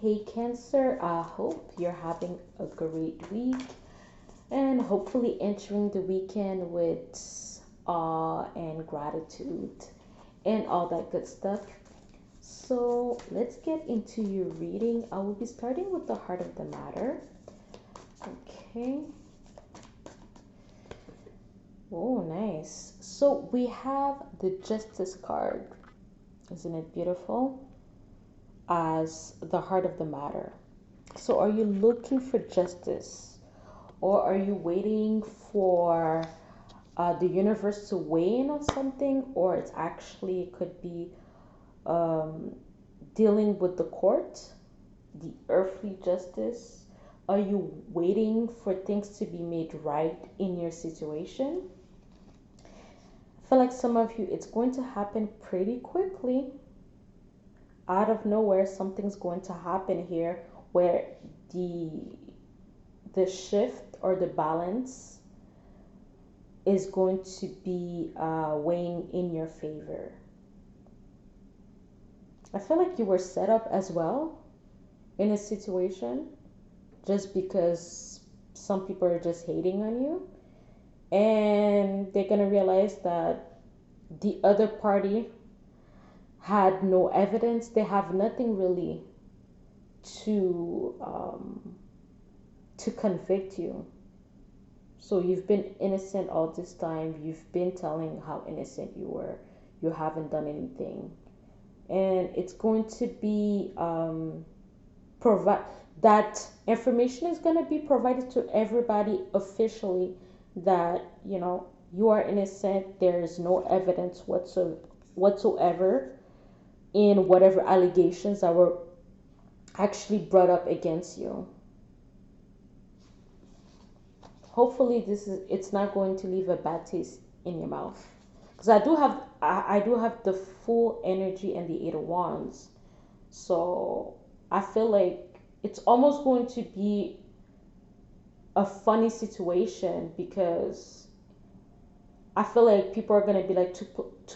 Hey Cancer, I hope you're having a great week and hopefully entering the weekend with awe and gratitude and all that good stuff. So let's get into your reading. I will be starting with the heart of the matter. Okay. Oh, nice. So we have the Justice card. Isn't it beautiful? As the heart of the matter. So are you looking for justice? Or are you waiting for the universe to weigh in on something? Or it's actually, it could be um, dealing with the court, the earthly justice? Are you waiting for things to be made right in your situation? I feel like some of you, it's going to happen pretty quickly. Out of nowhere, something's going to happen here where the the shift or the balance is going to be weighing in your favor. I feel like you were set up as well in a situation just because some people are just hating on you and they're going to realize that the other party had no evidence. They have nothing really to to convict you. So you've been innocent all this time. You've been telling how innocent you were. You haven't done anything, and it's going to be provide that information is going to be provided to everybody officially that you are innocent. There is no evidence whatsoever in whatever allegations that were actually brought up against you. Hopefully this is it's not going to leave a bad taste in your mouth, because I do have the full energy and the 8 of wands. So I feel like it's almost going to be a funny situation, because I feel like people are going to be like 2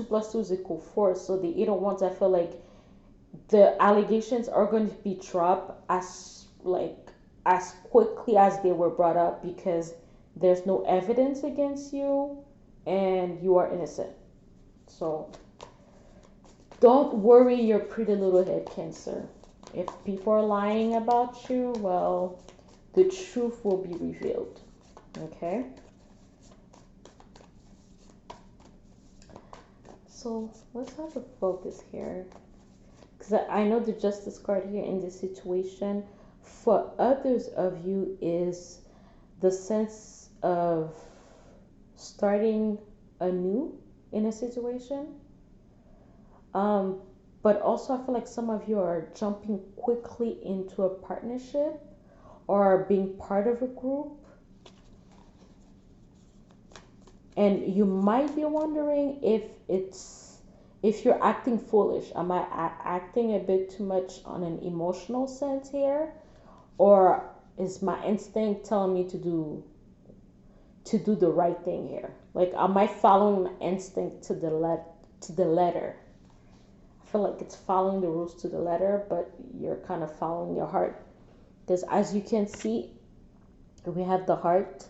plus 2 is equal 4. So the 8 of wands, I feel like the allegations are going to be dropped as quickly as they were brought up, because there's no evidence against you and you are innocent. So don't worry your pretty little head, Cancer. If people are lying about you, well, the truth will be revealed. Okay? So let's have a focus here, because I know the Justice card here in this situation for others of you is the sense of starting anew in a situation. Um, but also, I feel like some of you are jumping quickly into a partnership or being part of a group. And you might be wondering if you're acting foolish. Am I acting a bit too much on an emotional sense here? Or is my instinct telling me to do the right thing here? Like, am I following my instinct to the letter? I feel like it's following the rules to the letter, but you're kind of following your heart. Because as you can see, we have the heart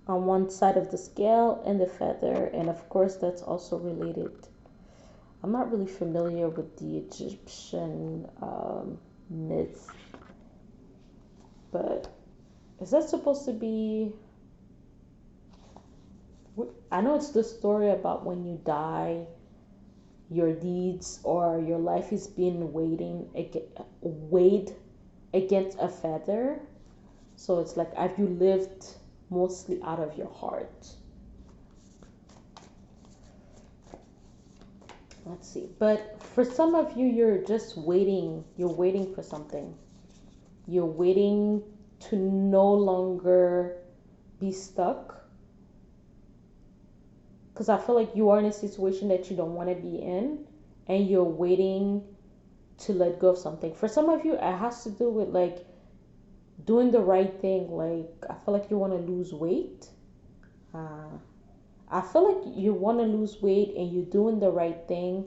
on one side of the scale and the feather, and of course that's also related. I'm not really familiar with the Egyptian myths, but is that supposed to be, I know it's the story about when you die, your deeds or your life is being weighed against a feather. So it's like, have you lived mostly out of your heart? Let's see. But for some of you, you're just waiting. You're waiting for something. You're waiting to no longer be stuck. Because I feel like you are in a situation that you don't want to be in, and you're waiting to let go of something. For some of you, it has to do with like doing the right thing. Like, I feel like you want to lose weight. Uh, I feel like you want to lose weight and you're doing the right thing,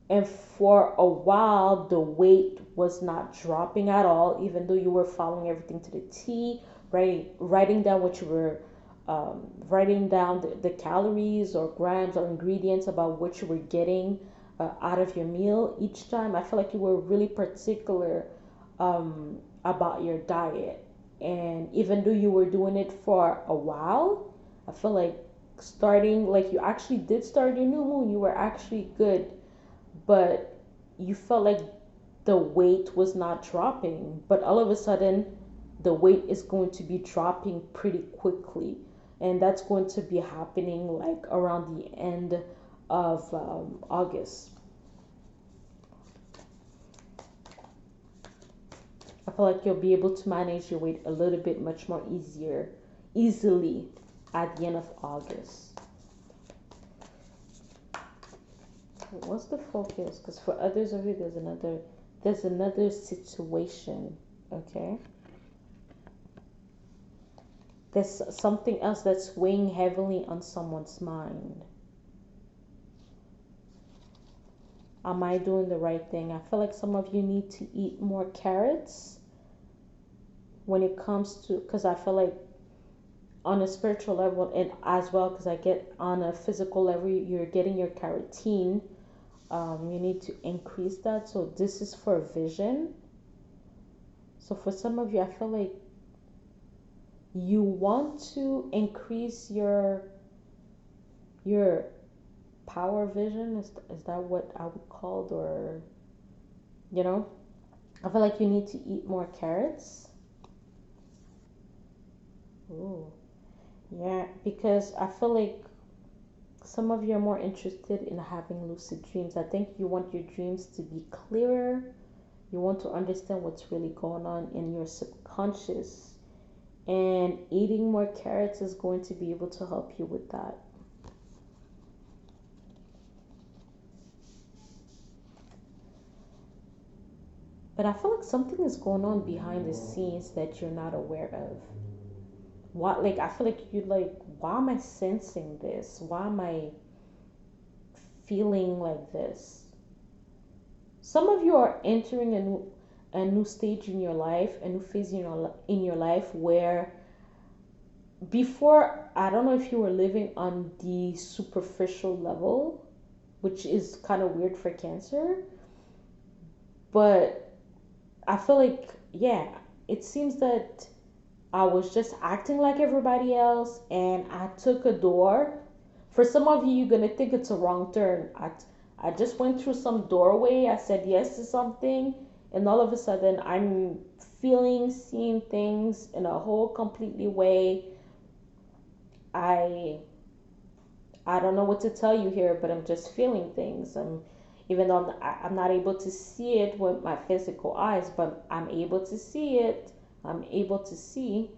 And for a while, the weight was not dropping at all, even though you were following everything to the T, writing down what you were, writing down the calories or grams or ingredients about what you were getting out of your meal each time. I feel like you were really particular about your diet. And even though you were doing it for a while, I feel like starting, like you actually did start your new moon, you were actually good, but you felt like the weight was not dropping. But all of a sudden, the weight is going to be dropping pretty quickly. And that's going to be happening like around the end of August. I feel like you'll be able to manage your weight a little bit much more easily at the end of August. What's the focus? Because for others of you, there's another situation. Okay, there's something else that's weighing heavily on someone's mind. Am I doing the right thing? I feel like some of you need to eat more carrots when it comes to, because I feel like on a spiritual level and as well, because I get on a physical level, you're getting your carotene. You need to increase that. So this is for vision. So for some of you, I feel like you want to increase your power vision. Is that what I would call it? Or you know, I feel like you need to eat more carrots. Ooh, yeah, because I feel like some of you are more interested in having lucid dreams. I think you want your dreams to be clearer. You want to understand what's really going on in your subconscious. And eating more carrots is going to be able to help you with that. But I feel like something is going on behind the scenes that you're not aware of. What, like, I feel like you're like, why am I sensing this? Why am I feeling like this? Some of you are entering a new stage in your life, a new phase in your life where before, I don't know if you were living on the superficial level, which is kind of weird for Cancer, but I feel like, yeah, it seems that I was just acting like everybody else and I took a door. For some of you, you're going to think it's a wrong turn. I just went through some doorway. I said yes to something, and all of a sudden, I'm feeling, seeing things in a whole completely way. I I don't know what to tell you here, but I'm just feeling things. Even though I'm not able to see it with my physical eyes, but I'm able to see it. I'm able to see.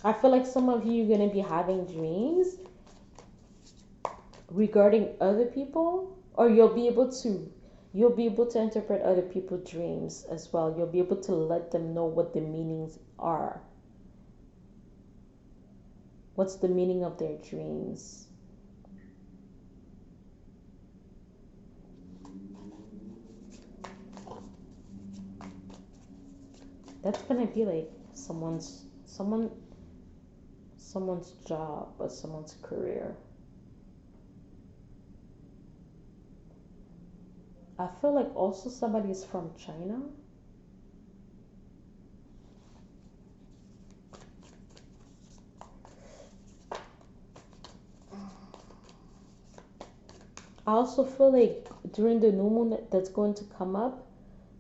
I feel like some of you are going to be having dreams regarding other people, or you'll be able to interpret other people's dreams as well. You'll be able to let them know what the meanings are. What's the meaning of their dreams? That's gonna be like someone's job or someone's career. I feel like also somebody is from China. I also feel like during the new moon that's going to come up,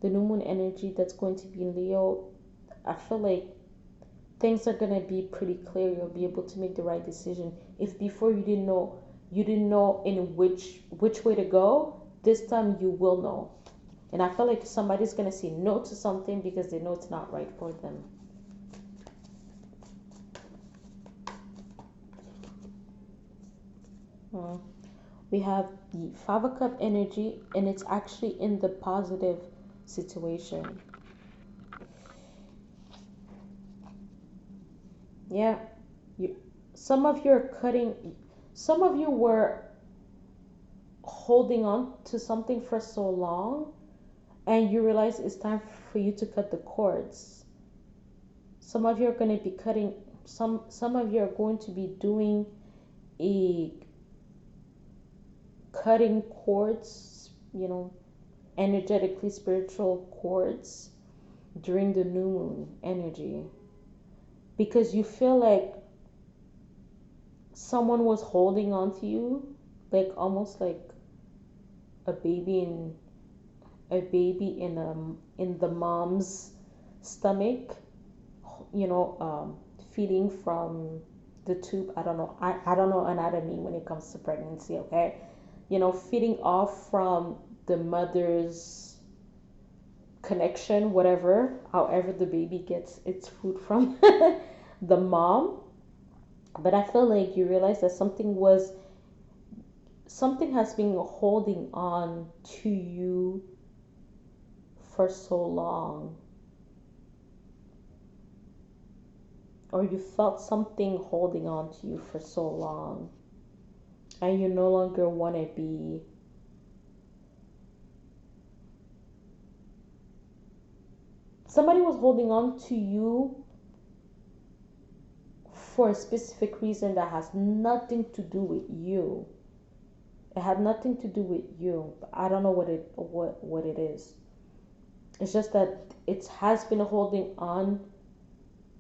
the new moon energy that's going to be in Leo, I feel like things are gonna be pretty clear. You'll be able to make the right decision. If before you didn't know in which way to go, this time you will know. And I feel like somebody's gonna say no to something because they know it's not right for them. Hmm. We have the Five of Cup energy, and it's actually in the positive situation. Yeah, you some of you are cutting, some of you were holding on to something for so long, and you realize it's time for you to cut the cords. Some of you are going to be cutting, some of you are going to be doing a cutting cords, energetically spiritual cords during the new moon energy, because you feel like someone was holding on to you, like almost like a baby in in the mom's stomach, you know, feeding from the tube. I don't know. I don't know anatomy when it comes to pregnancy. Okay, feeding off from the mother's connection, whatever, however the baby gets its food from the mom. But I feel like you realize that something has been holding on to you for so long, or you felt something holding on to you for so long, and you no longer want to be. Somebody was holding on to you for a specific reason that has nothing to do with you. It had nothing to do with you. I don't know what it is. It's just that it has been holding on.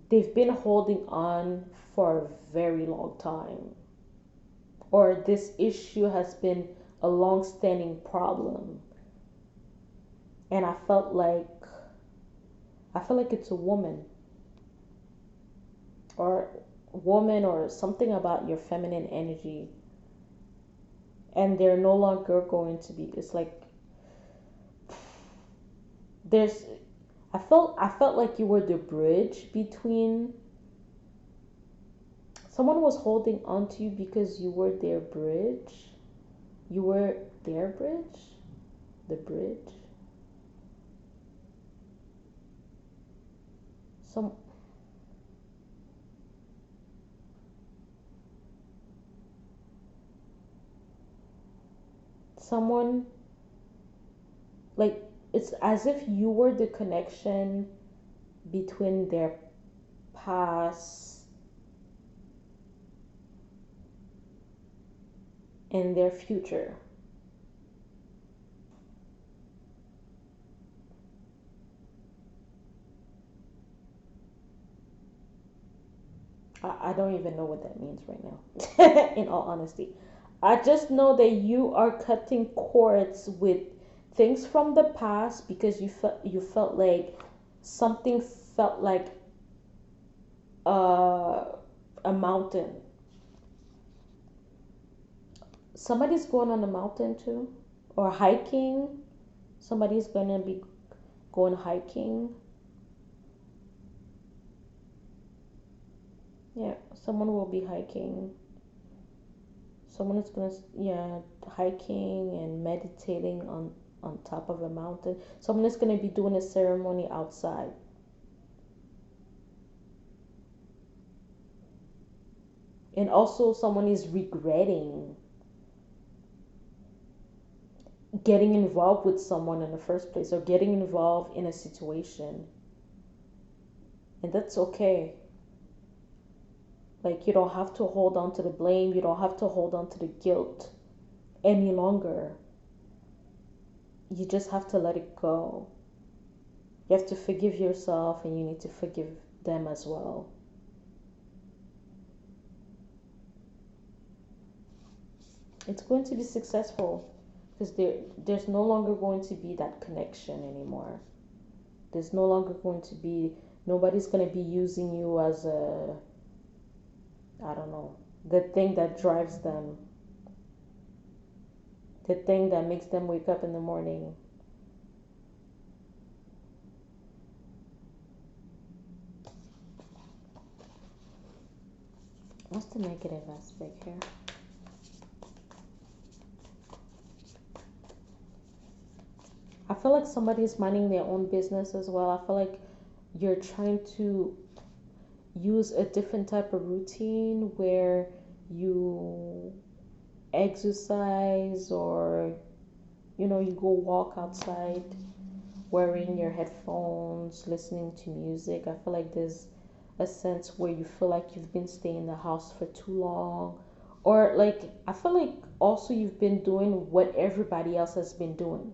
They've been holding on for a very long time. Or this issue has been a long-standing problem. And I felt like it's a woman or something about your feminine energy, and they're no longer going to be. It's like there's I felt like you were the bridge between. Someone was holding on to you because you were their bridge. You were their bridge. The bridge. Some someone, like, it's as if you were the connection between their past and their future. I don't even know what that means right now, in all honesty. I just know that you are cutting cords with things from the past because you felt like something felt like uh, a mountain. Somebody's going on a mountain too, or hiking. Somebody's gonna be going hiking. Yeah, someone will be hiking. Someone is gonna, yeah, hiking and meditating on top of a mountain. Someone is gonna be doing a ceremony outside. And also someone is regretting getting involved with someone in the first place, or getting involved in a situation. And that's okay. Like, you don't have to hold on to the blame, you don't have to hold on to the guilt any longer. You just have to let it go. You have to forgive yourself, and you need to forgive them as well. It's going to be successful because there's no longer going to be that connection anymore. There's no longer going to be, nobody's going to be using you as a, I don't know, the thing that drives them, the thing that makes them wake up in the morning. What's the negative aspect here? I feel like somebody's minding their own business as well. I feel like you're trying to, use a different type of routine where you exercise, or you go walk outside wearing your headphones, listening to music. I feel like there's a sense where you feel like you've been staying in the house for too long. Or like I feel like also you've been doing what everybody else has been doing.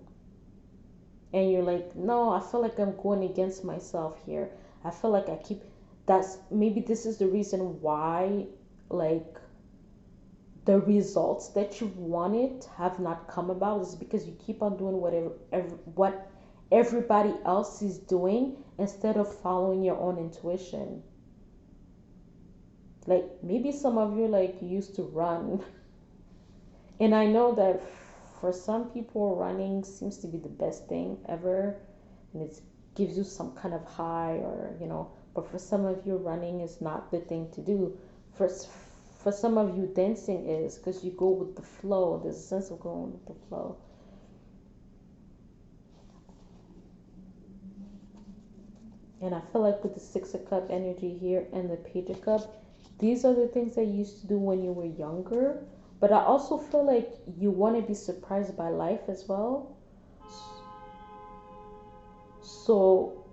And you're like, no, I feel like I'm going against myself here. I feel like I keep that's maybe this is the reason why, like, the results that you wanted have not come about, is because you keep on doing what everybody else is doing instead of following your own intuition. Like maybe some of you, like, used to run, and I know that for some people running seems to be the best thing ever, and it gives you some kind of high, or but for some of you running is not the thing to do. For some of you dancing is, because you go with the flow. There's a sense of going with the flow. And I feel like with the Six of Cup energy here and the Page of Cup, these are the things that you used to do when you were younger. But I also feel like you want to be surprised by life as well. So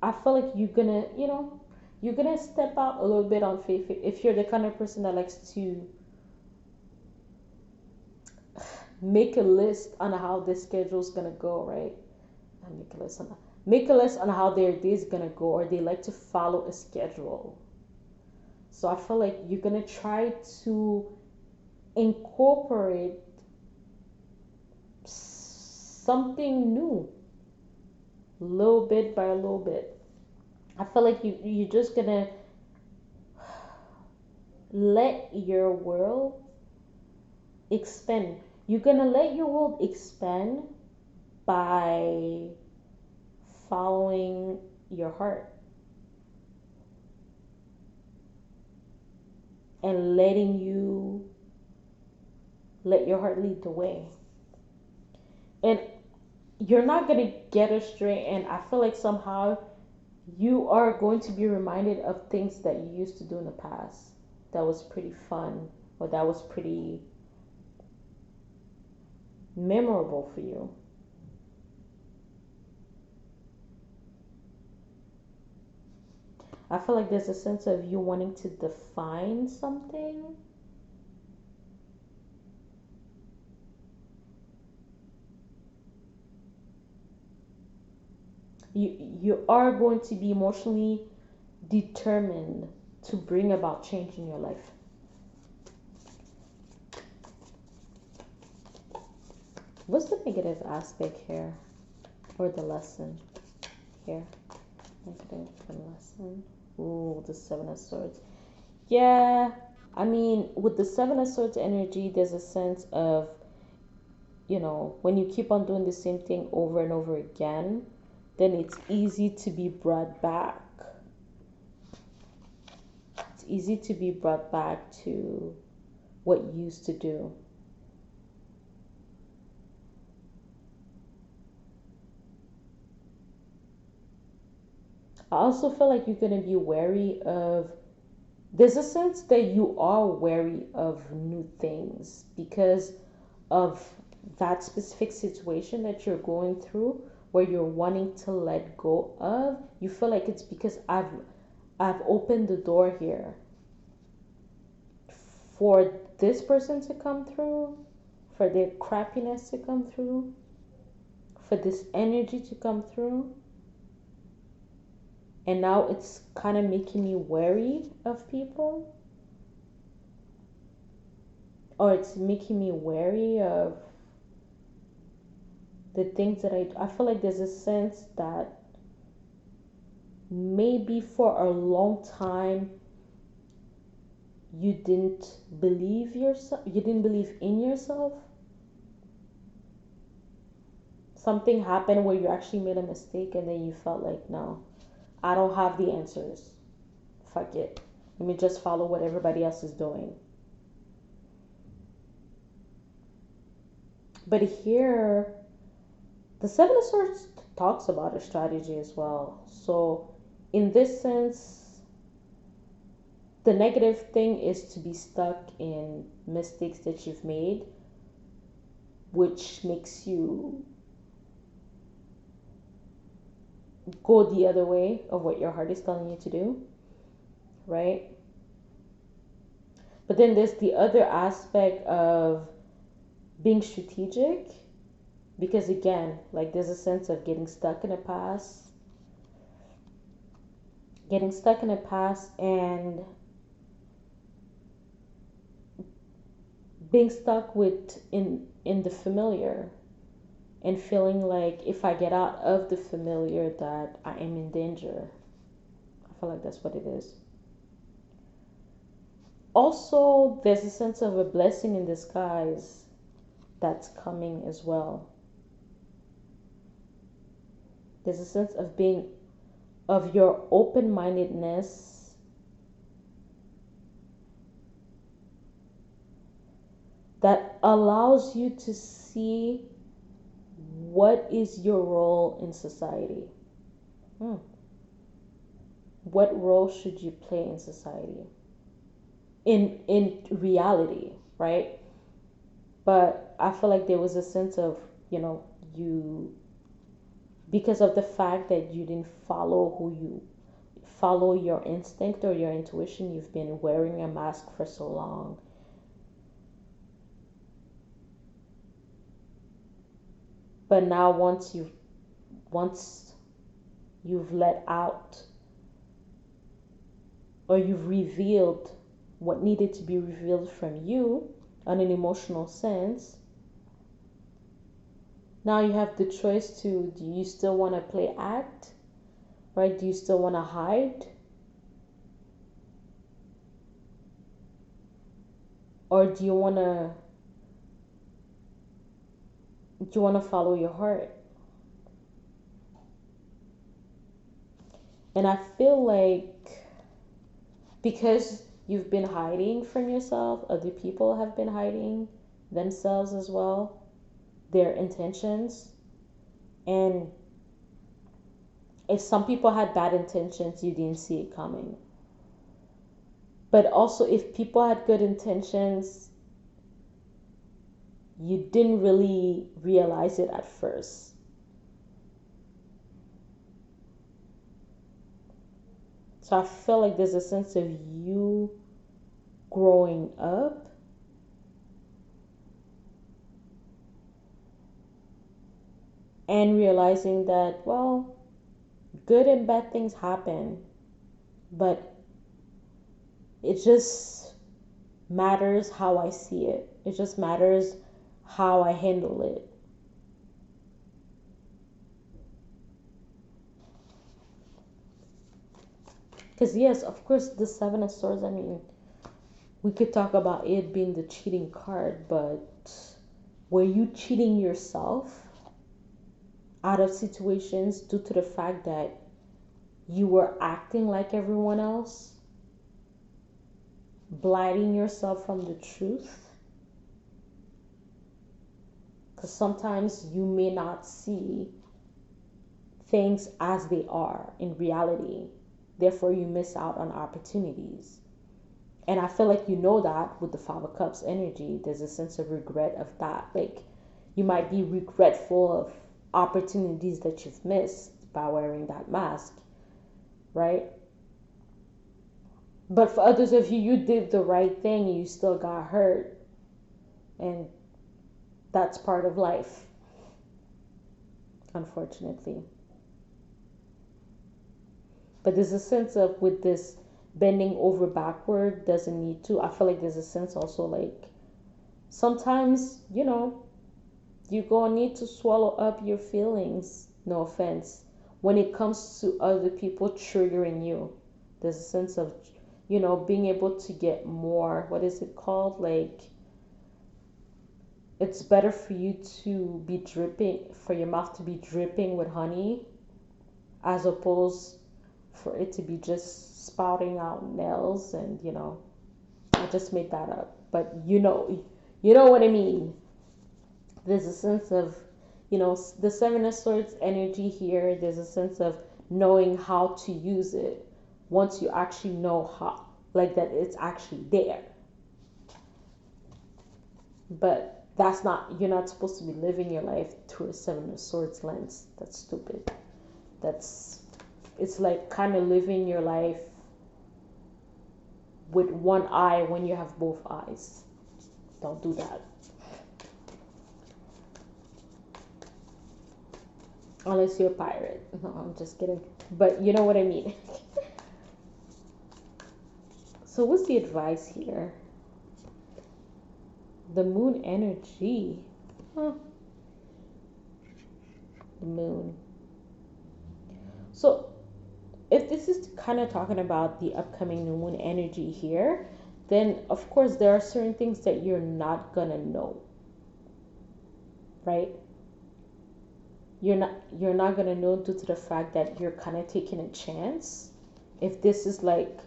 I feel like you're gonna step out a little bit on faith if you're the kind of person that likes to make a list on how this schedule's gonna go, right? Not make a list on how their day's gonna go, or they like to follow a schedule. So I feel like you're gonna try to incorporate something new, little bit by a little bit. I feel like you're just gonna let your world expand. You're gonna let your world expand by following your heart and let your heart lead the way. And you're not gonna get astray, and I feel like somehow you are going to be reminded of things that you used to do in the past that was pretty fun, or that was pretty memorable for you. I feel like there's a sense of you wanting to define something. You are going to be emotionally determined to bring about change in your life. What's the negative aspect here, or the lesson here? Negative lesson. Ooh, the Seven of Swords. Yeah, I mean, with the Seven of Swords energy, there's a sense of, when you keep on doing the same thing over and over again, then it's easy to be brought back. It's easy to be brought back to what you used to do. I also feel like you're going to be wary of, there's a sense that you are wary of new things because of that specific situation that you're going through, where you're wanting to let go of. You feel like it's because I've opened the door here for this person to come through, for their crappiness to come through, for this energy to come through. And now it's kind of making me wary of people, or it's making me wary of the things that I feel like there's a sense that maybe for a long time you didn't believe in yourself. Something happened where you actually made a mistake, and then you felt like, no, I don't have the answers. Fuck it. Let me just follow what everybody else is doing. But here, the Seven of Swords talks about a strategy as well. So, in this sense, the negative thing is to be stuck in mistakes that you've made, which makes you go the other way of what your heart is telling you to do, right? But then there's the other aspect of being strategic, because again, like there's a sense of getting stuck in a past and being stuck with in the familiar, and feeling like if I get out of the familiar that I am in danger. I feel like that's what it is. Also, there's a sense of a blessing in disguise that's coming as well. There's a sense of being of your open-mindedness that allows you to see what is your role in society. What role should you play in society? In reality, right? But I feel like there was a sense of, you, because of the fact that you didn't follow your instinct or your intuition, you've been wearing a mask for so long. But now once you've let out, or you've revealed what needed to be revealed from you on an emotional sense, now you have the choice to, do you still want to play act, right? Do you still want to hide? Or do you want to follow your heart? And I feel like because you've been hiding from yourself, other people have been hiding themselves as well, their intentions. And if some people had bad intentions, you didn't see it coming. But also, if people had good intentions, you didn't really realize it at first. So I feel like there's a sense of you growing up and realizing that, well, good and bad things happen, but it just matters how I see it. It just matters how I handle it. Because, yes, of course, the Seven of Swords, I mean, we could talk about it being the cheating card, but were you cheating yourself out of situations due to the fact that you were acting like everyone else, blinding yourself from the truth? Because sometimes you may not see things as they are in reality. Therefore, you miss out on opportunities. And I feel like you know that with the Five of Cups energy, there's a sense of regret of that. Like, you might be regretful of opportunities that you've missed by wearing that mask, right? But for others of you, you did the right thing and you still got hurt. And that's part of life, unfortunately. But there's a sense of, with this bending over backward doesn't need to. I feel like there's a sense also like sometimes, you're going to need to swallow up your feelings, no offense, when it comes to other people triggering you. There's a sense of, being able to get more, what is it called? Like, it's better for you to be dripping, for your mouth to be dripping with honey, as opposed for it to be just spouting out nails. And I just made that up, but you know what I mean. There's a sense of, the Seven of Swords energy here. There's a sense of knowing how to use it once you actually know like that it's actually there. But that's not, you're not supposed to be living your life through a Seven of Swords lens. That's stupid. That's, it's like kind of living your life with one eye when you have both eyes. Don't do that. Unless you're a pirate. No, I'm just kidding. But you know what I mean. So what's the advice here? The moon energy. Huh. The moon. So if this is kind of talking about the upcoming new moon energy here, then of course there are certain things that you're not gonna know, right? You're not gonna know due to the fact that you're kind of taking a chance. If this is like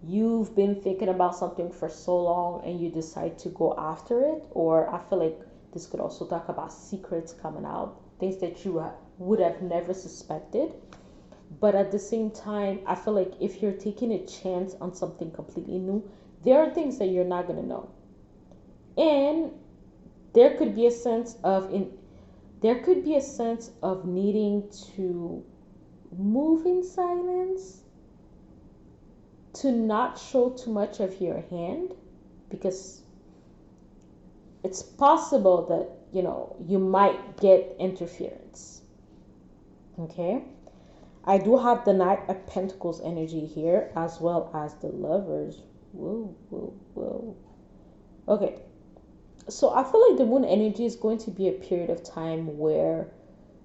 you've been thinking about something for so long and you decide to go after it, or I feel like this could also talk about secrets coming out, things that you would have never suspected. But at the same time, I feel like if you're taking a chance on something completely new, there are things that you're not going to know. And there could be a sense of needing to move in silence, to not show too much of your hand, because it's possible that you might get interference. Okay, I do have the Knight of Pentacles energy here, as well as the Lovers. Whoa, whoa, whoa. Okay, so I feel like the moon energy is going to be a period of time where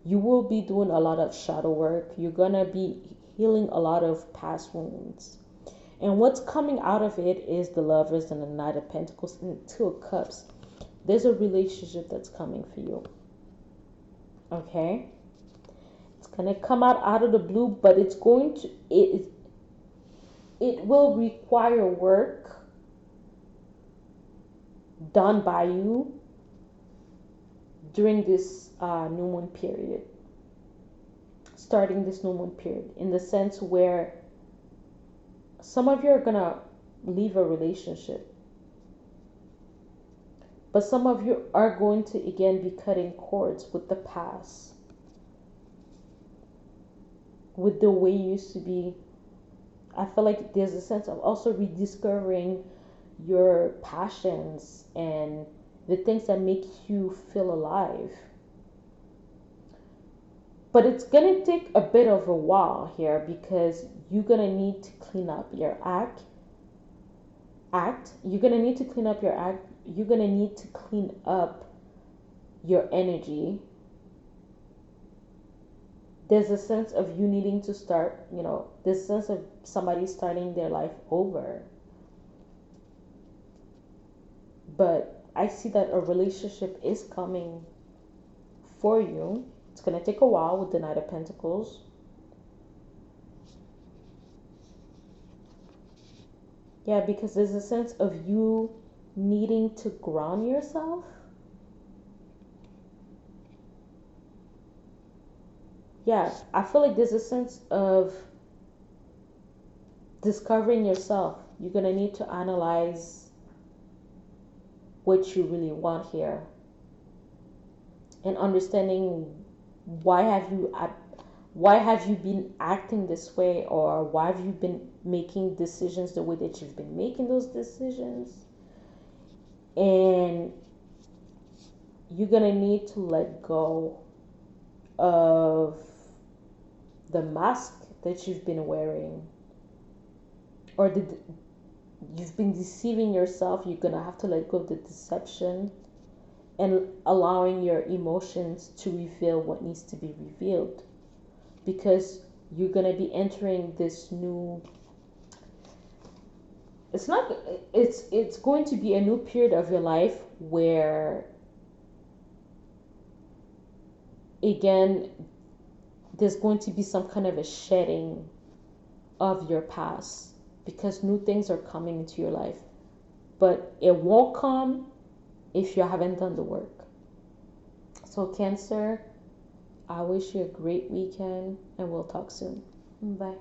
you will be doing a lot of shadow work. You're gonna be healing a lot of past wounds. And what's coming out of it is the Lovers and the Knight of Pentacles and the Two of Cups. There's a relationship that's coming for you. Okay? It's going to come out of the blue, but it will require work done by you during this new moon period. Starting this new moon period, in the sense where some of you are going to leave a relationship. But some of you are going to, again, be cutting cords with the past, with the way you used to be. I feel like there's a sense of also rediscovering your passions and the things that make you feel alive. But it's going to take a bit of a while here, because you're going to need to clean up your act. You're going to need to clean up your act. You're going to need to clean up your energy. There's a sense of you needing to start, this sense of somebody starting their life over. But I see that a relationship is coming for you. It's going to take a while with the Knight of Pentacles. Yeah, because there's a sense of you needing to ground yourself. Yeah, I feel like there's a sense of discovering yourself. You're going to need to analyze what you really want here, and understanding why have you been acting this way, or why have you been making decisions the way that you've been making those decisions. And you're going to need to let go of the mask that you've been wearing, or you've been deceiving yourself. You're going to have to let go of the deception and allowing your emotions to reveal what needs to be revealed, because you're going to be entering this new, it's going to be a new period of your life where, again, there's going to be some kind of a shedding of your past, because new things are coming into your life. But it won't come if you haven't done the work. So Cancer, I wish you a great weekend, and we'll talk soon. Bye.